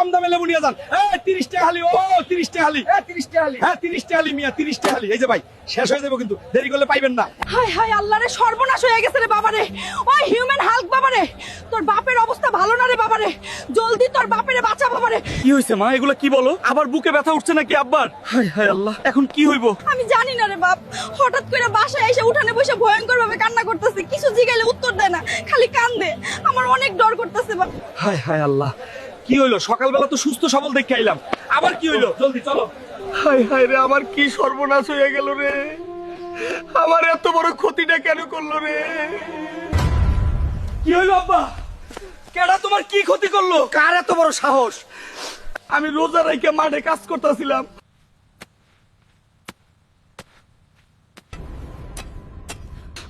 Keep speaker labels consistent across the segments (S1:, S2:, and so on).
S1: কম দামে লেবু নিয়ে যান। 30 টাকা হালি। ও 30 টাকা হালি। 30 টাকা হালি। হ্যাঁ 30 টাকা হালি মিয়া, 30 টাকা হালি। এই যে ভাই শেষ হয়ে যাবে কিন্তু দেরি করলে পাইবেন না।
S2: হায় হায় আল্লাহ রে, সর্বনাশ হয়ে গেছে রে বাবারে। ওই হিউম্যান হাল্ক বাবারে, তোর বাপের অবস্থা ভালো না রে বাবারে, জলদি তোর বাপেরে বাঁচা বাবারে।
S1: কি হইছে মা, এগুলো কি বলো? আবার বুকে ব্যথা উঠছে নাকি আব্বার? হায় হায় আল্লাহ, এখন কি হইব?
S2: আমি জানি না রে বাপ, হঠাৎ করে বাসায় এসে উঠানে বসে ভয়ঙ্কর ভাবে কান্না করতেছে, কিছু জিগাইলে উত্তর দেয় না, খালি কান্দে। আমার অনেক ডর করতেছে বাপ।
S1: হায় হায় আল্লাহ, কি হইলো? সকালবেলা তো সুস্থ সবল দেখে আইলাম, আবার কি হইলো? জলদি চলো। হায় হায় রে, আমার কি সর্বনাশ হয়ে গেল রে, আমার এত বড় ক্ষতিটা কেন করলো রে? কি হইলো আব্বা? কেডা তোমার কি ক্ষতি করলো? কার এত বড় সাহস? আমি রোজা রাইখা মাঠে কাজ করতেছিলাম,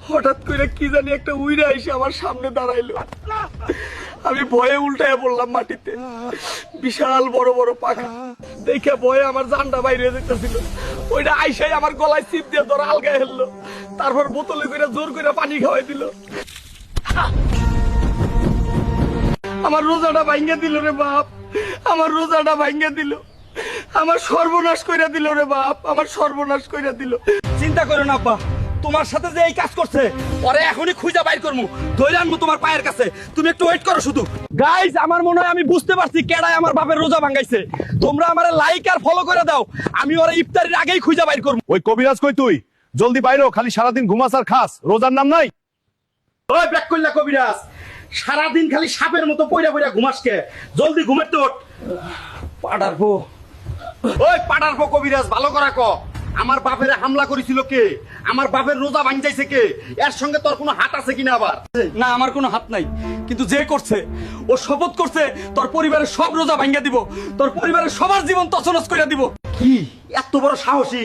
S1: হঠাৎ করে কি জানি একটা উইরা এসে আমার সামনে দাঁড়াইলো। আমি ভয়ে উল্টায় পড়লাম মাটিতে। বিশাল বড় বড় পাখা দেখে ভয়ে আমার জানটা বাইরে যেতেছিল। ওইটা আইসাই আমার গলায় চিপ দিয়ে ধরে আলগায় ফেললো, তারপর বোতলে করে জোর করে পানি খাওয়াই দিল। আমার রোজাটা ভাঙ্গে দিল রে বাপ, আমার রোজাটা ভাঙ্গে দিল, আমার সর্বনাশ কইরা দিল রে বাপ, আমার সর্বনাশ কইরা দিল। চিন্তা করো না আব্বা, তোমার সাথে যে এই কাজ করছে ওরে এখনই খুঁজে বাইর করমু, ধরে আনবো তোমার পায়ের কাছে। তুমি একটু ওয়েট করো শুধু। গাইস, আমার মনে হয় আমি বুঝতে পারছি কেডাই আমার বাপের রোজা ভাঙাইছে। তোমরা আমারে লাইক আর ফলো করে দাও, আমি ওরে ইফতারির আগেই খুঁজে বাইর করবো।
S3: ওই কবিরাজ কই তুই? জলদি বাইরো, খালি সারাদিন ঘুমাস আর খাস, রোজার নাম নাই?
S1: ওই ব্যাক করলা কবিরাজ, সারাদিন খালি সাপের মতো পয়রা পয়রা ঘুমাসকে, জলদি ঘুমের তো ওঠ। পাড়ারবো, ওই পাড়ারবো কবিরাজ, ভালো করা ক। আমার বাপের হামলা করেছিল কে? আমার বাপের রোজা ভাঙাইছে কে? এর সঙ্গে তোর কোনো হাত আছে কিনা? আবার না, আমার কোনো হাত নাই, কিন্তু যে করছে ও শপথ করছে তোর পরিবারের সব রোজা ভাঙিয়ে দিব, তোর পরিবারের সবার জীবন তছনছ করে দিব। কি এত বড় সাহসী?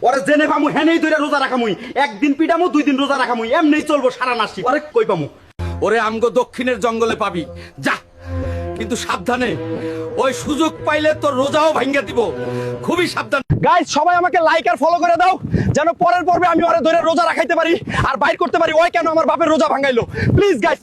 S1: ওরে জেনে পামু হেনেই ধরে রোজা রাখামুই, একদিন পিটামু, 2 দিন রোজা রাখামুই, এমনিই চলবো সারা নাসি। আরে কই পামু? ওরে আমগো দক্ষিণের জঙ্গলে পাবি, যা, কিন্তু সাবধানে, ওই সুযোগ পাইলে তোর রোজাও ভাঙ্গা দিব, খুবই সাবধান। গাইস, সবাই আমাকে লাইক আর ফলো করে দাও, যেন পরের পর্বে আমি ওরে ধরে রোজা রাখাইতে পারি আর বাইর করতে পারি ওই কেন আমার বাপের রোজা ভাঙাইলো। Please guys.